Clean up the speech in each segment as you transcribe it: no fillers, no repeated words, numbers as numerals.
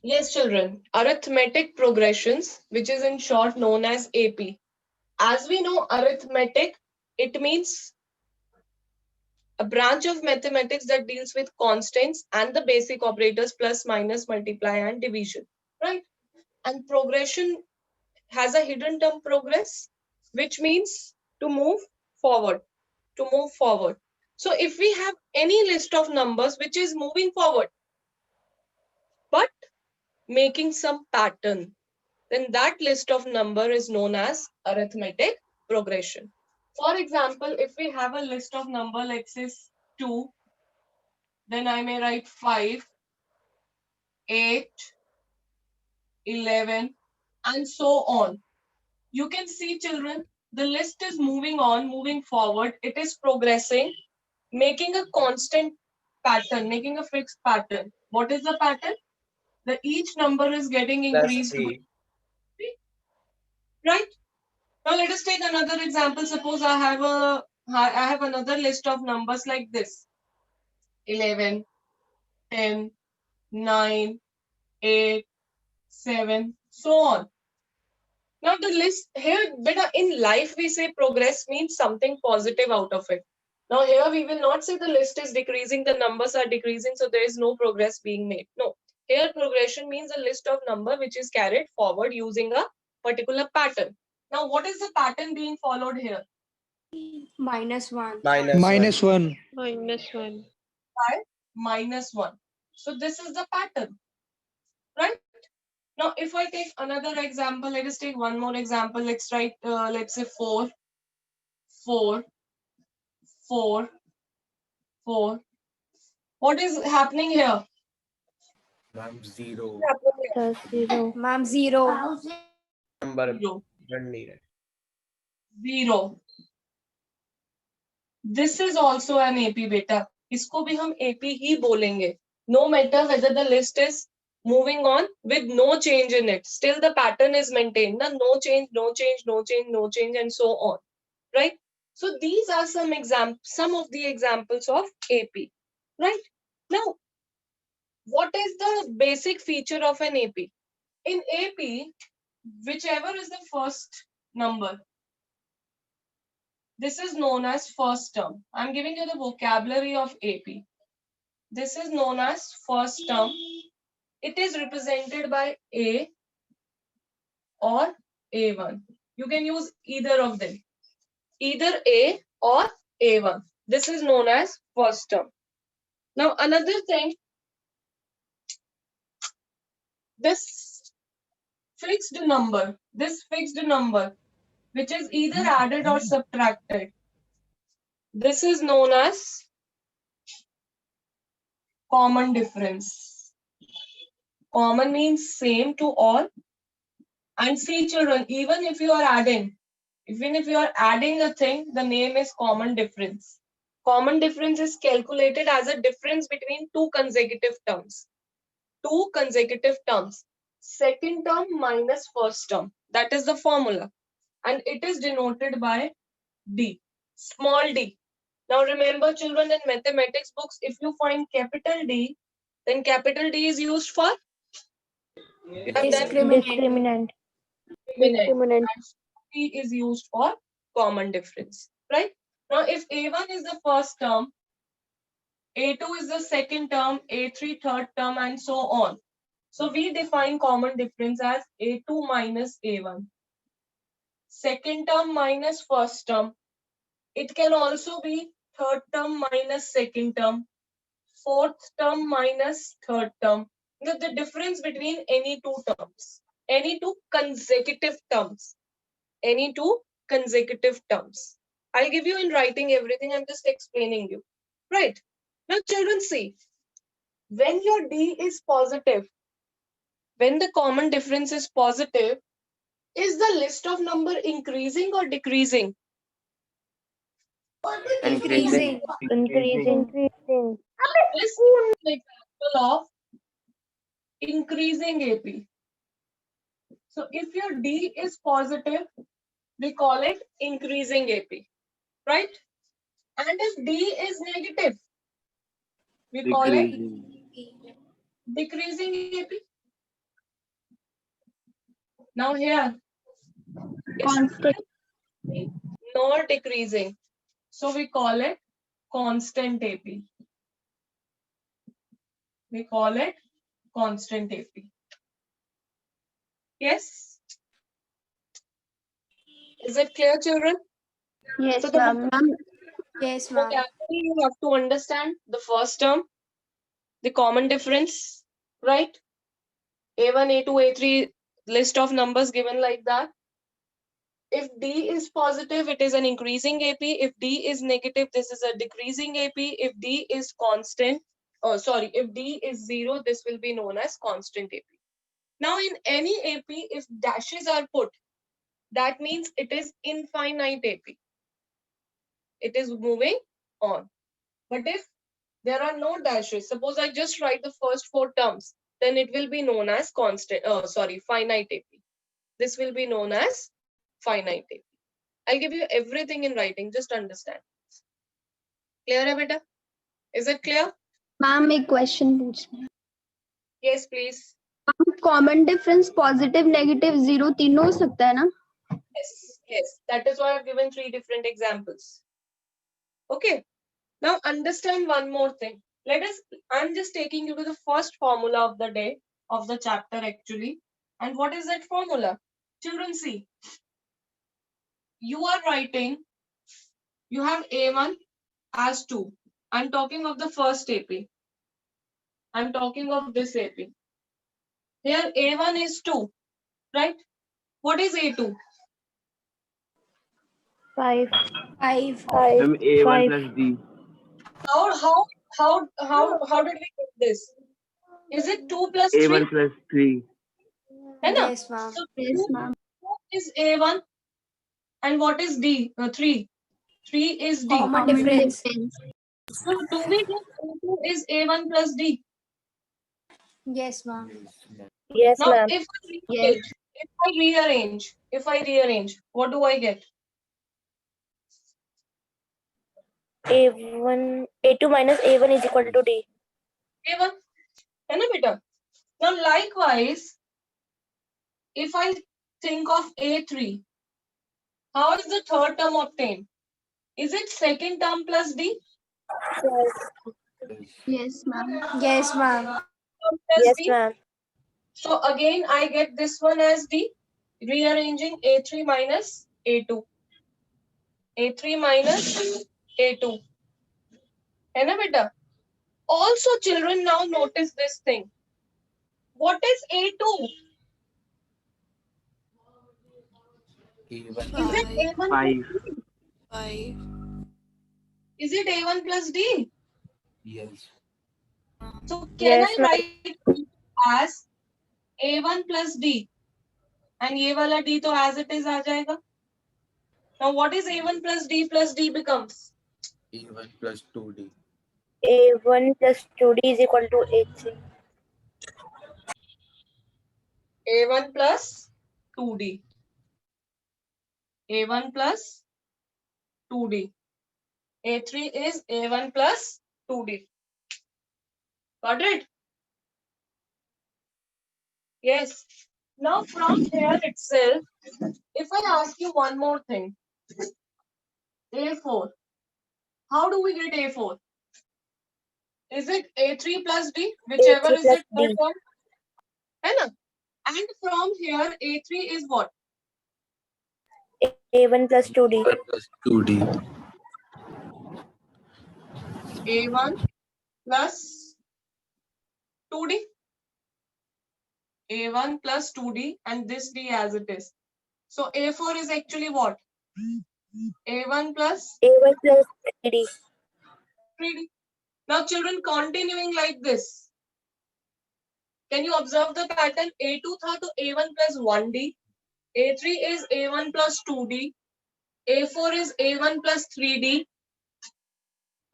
Yes, children. Arithmetic progressions, which is in short known as AP. As we know, arithmetic, it means a branch of mathematics that deals with constants and the basic operators plus, minus, multiply, and division. Right? And progression has a hidden term progress, which means to move forward, to move forward. So if we have any list of numbers which is moving forward, but making some pattern, then that list of number is known as arithmetic progression. For example, if we have a list of number, let's say 2, then I may write 5, 8, 11, and so on. You can see, children, the list is moving on, moving forward. It is progressing, making a constant pattern, making a fixed pattern. What is the pattern? The each number is getting Plus increased, 3. right? Now let us take another example. Suppose I have another list of numbers like this: 11, 10, 9, 8, 7, so on. Now the list here, beta, in life we say progress means something positive out of it. Now here we will not say the list is decreasing, the numbers are decreasing, so there is no progress being made. No, here progression means a list of number which is carried forward using a particular pattern. Now what is the pattern being followed here? -1. Minus 1. -1. By -1. So this is the pattern, right? Now, if I take another example, let us take one more example. Let's write, let's say 4, 4, 4, 4. What is happening here? Ma'am, 0. Plus 0. Ma'am, 0. Number Zero. 1 needed. 0. This is also an AP beta. इसको भी हम AP ही बोलेंगे. No matter whether the list is moving on with no change in it, still the pattern is maintained. No change, no change, no change, no change, and so on. Right? So these are some of the examples of AP. Right? Now, what is the basic feature of an AP? In AP, whichever is the first number, this is known as first term. I'm giving you the vocabulary of AP. This is known as first term. It is represented by A or A1. You can use either of them. Either A or A1. This is known as first term. Now, another thing, this fixed number, which is either added or subtracted, this is known as common difference. Common means same to all. And see, children, even if you are adding a thing, the name is common difference. Common difference is calculated as a difference between two consecutive terms. Two consecutive terms. Second term minus first term. That is the formula. And it is denoted by D. Small d. Now remember, children, in mathematics books, if you find capital D, then capital D is used for Discriminant. discriminant. And D is used for common difference. Right? Now, if A1 is the first term, A2 is the second term, A3 third term, and so on. So we define common difference as A2 minus A1. Second term minus first term. It can also be third term minus second term, fourth term minus third term. The difference between any two terms, any two consecutive terms, any two consecutive terms. I'll give you in writing everything. I'm just explaining you. Right. Now, children, see, when your D is positive, when the common difference is positive, is the list of number increasing or decreasing? Increasing. Increasing. This is an example of increasing AP. So if your D is positive, we call it increasing AP, right? And if D is negative, we call it decreasing AP. Now here, it's Constant. not decreasing. So we call it constant AP. We call it constant AP. Yes? Is it clear, children? Yes, So the ma'am. Yes, ma'am. vocabulary you have to understand the first term, the common difference, right? A1, A2, A3, list of numbers given like that. If D is positive, it is an increasing AP. If D is negative, this is a decreasing AP. If D is constant, if D is 0, this will be known as constant AP. Now, in any AP, if dashes are put, that means it is infinite AP. It is moving on. But if there are no dashes, suppose I just write the first 4 terms, then it will be known as finite AP. This will be known as finite AP. I'll give you everything in writing, just understand. Clear hai beta? Is it clear? Ma'am एक question पूछना है Yes, please. Common difference positive negative zero तीनों हो सकता है ना Yes. That is why I've given 3 different examples. Okay. Now understand one more thing. I'm just taking you to the first formula of the day, of the chapter actually. And what is that formula? Children, see. You are writing, you have A1 as 2. I'm talking of the first AP. I'm talking of this AP. Here A1 is 2, right? What is A2? 5. 5. 5. Ma'am, A1 5. plus D. How did we get this? Is it 2 plus 3? A1 plus 3. है ना? Yes, ma'am. So yes 2 ma'am is A1 and what is D? 3. 3 is D. Common difference. So do we get A2 is A1 plus D? Yes, ma'am. Yes, Now ma'am. if I rearrange, what do I get? A2 minus A1 is equal to D. A1. है ना बेटा? Now likewise, if I think of A3, how is the third term obtained? Is it second term plus D? Yes ma'am Yes, ma'am. Term plus Yes, D? ma'am. So again, I get this one as D, rearranging A3 minus A2. A3 minus A2. है ना बेटा? Also, children, now notice this thing. What is A2? A1 Is it A1? 5. 5. Is it A1 plus D? Yes. So can Yes, I ma'am. write as A1 plus D? And ये वाला D तो as it is आ जाएगा. Now what is A1 plus D becomes? A1 plus 2D. A1 plus 2D is equal to A3. A1 plus 2D. A1 plus 2D. A3 is A1 plus 2D. Got it? Yes. Now from here itself, if I ask you one more thing, A4, how do we get A4? Is it A3 plus D? Whichever A3 is plus it third D. term. है ना? And from here, A3 is what? A1 plus 2D. A1 plus 2D. A1 plus 2D. A1 plus 2D and this D as it is. So A4 is actually what? A1 plus A1 plus 3D. 3D. Now children, continuing like this. Can you observe the pattern? A2 tha to A1 plus 1D. A3 is A1 plus 2D. A4 is A1 plus 3D.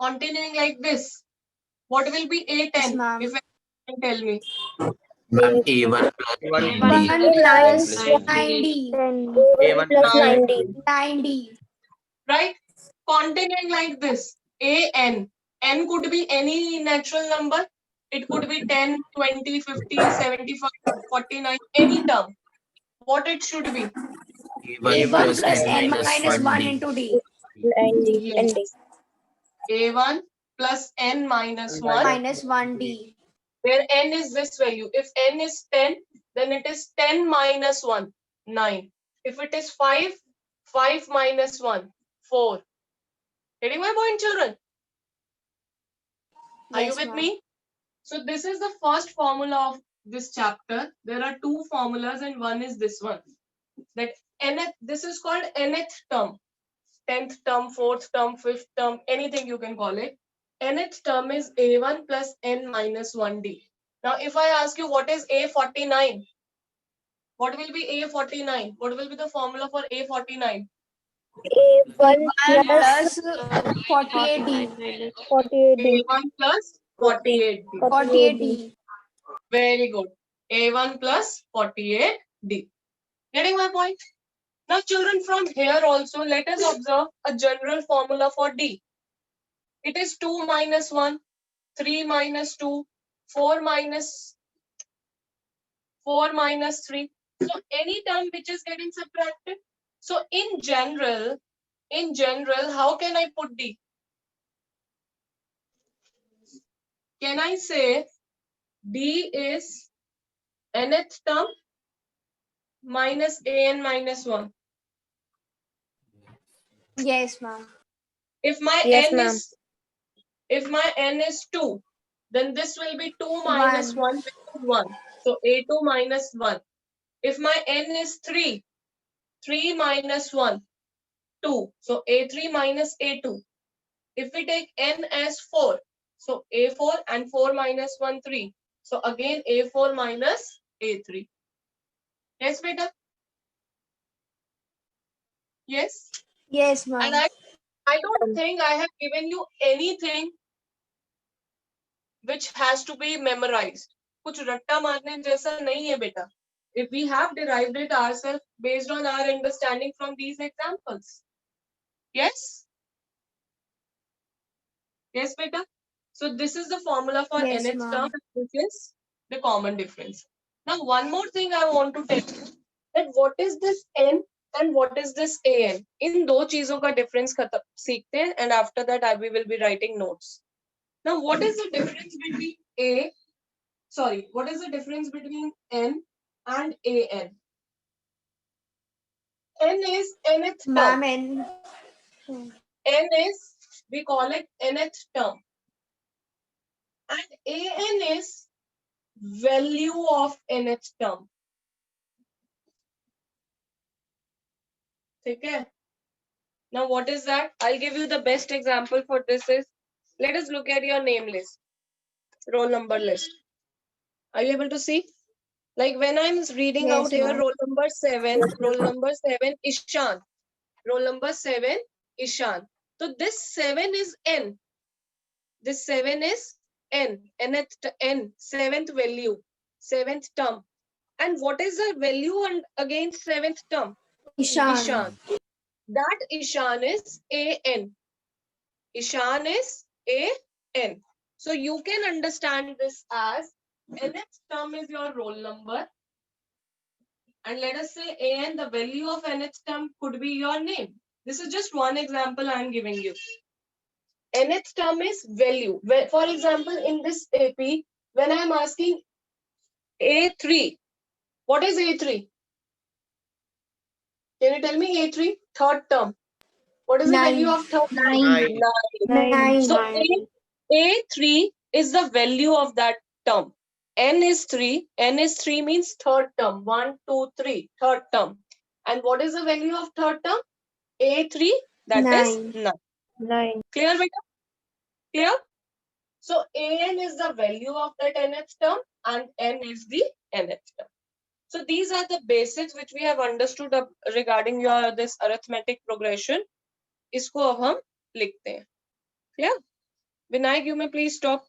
Continuing like this. What will be Yes, A10? ma'am. If you can tell me. Ma'am, A1 plus One D. plus A1 90. A1 plus 90. 90. Right? Continuing like this. AN. N could be any natural number. It could be 10, 20, 50, 75, 49, any term. what it should be? A1 plus n minus 1 1D. into D. And D. Yes. A1 plus n minus 1, Minus 1D. where n is this value. If n is 10, then it is 10 minus 1, 9. If it is 5, 5 minus 1, 4. Getting my point, children? Are you Yes, with ma'am. me? So this is the first formula of this chapter. There are two formulas and one is this one. That nth, this is called nth term. 10th term, 4th term, 5th term, anything you can call it. Nth term is A1 plus n minus 1D. Now, if I ask you what is A49, what will be A49? What will be the formula for A49? A1 Plus plus 48D. 48D. A1 plus 48D. 48D. Very good. A1 plus 48D. Getting my point? Now, children, from here also, let us observe a general formula for D. It is 2 minus 1, 3 minus 2, 4 minus 3. So any term which is getting subtracted. So in general, how can I put D? Can I say D is nth term minus an minus 1? Yes, ma'am. If my Yes, n ma'am. is if my n is 2, then this will be 2 minus 1, which is 1. So A2 minus 1. If my n is 3, 3 minus 1, 2. So A3 minus A2. If we take n as 4, so A4 and 4 minus 1, 3. So again A4 minus A3. Yes, beta? Yes? Yes, And ma'am. I don't think I have given you anything which has to be memorized. कुछ रट्टा मारने जैसा नहीं है बेटा. If we have derived it ourselves based on our understanding from these examples. Yes? Yes, beta? So this is the formula for Yes, nth ma'am. term, which is the common difference. Now, one more thing I want to tell you, that what is this n and what is this an? इन दो चीजों का difference सीखते हैं, and after that we will be writing notes. Now, what is the difference between what is the difference between n and an? N is nth term. Ma'am, and N is, we call it nth term. And an is value of nth term. Okay. Now, what is that? I'll give you the best example for this is, let us look at your name list, roll number list. Are you able to see? Like when I'm reading Yes, out here, ma'am. roll number 7, Ishan. Roll number 7, Ishan. So this 7 is n. This 7 is n, n, seventh value, seventh term. And what is the value against seventh term? Ishan. That Ishan is an. Ishan is an. So you can understand this as nth term is your roll number. And let us say an, the value of nth term could be your name. This is just one example I am giving you. Nth term is value. For example, in this AP, when I am asking A3, what is A3? Can you tell me A3? Third term. What is the 9. value of third term? 9. 9. So A3 is the value of that term. N is 3. N is 3 means third term. 1, 2, 3. Third term. And what is the value of third term? A3, that is 9. 9. Clear, beta? Clear? So an is the value of that nth term and n is the nth term. So these are the basics which we have understood regarding your this arithmetic progression. इसको अब हम लिखते हैं. Clear? Vinayak, you may please stop.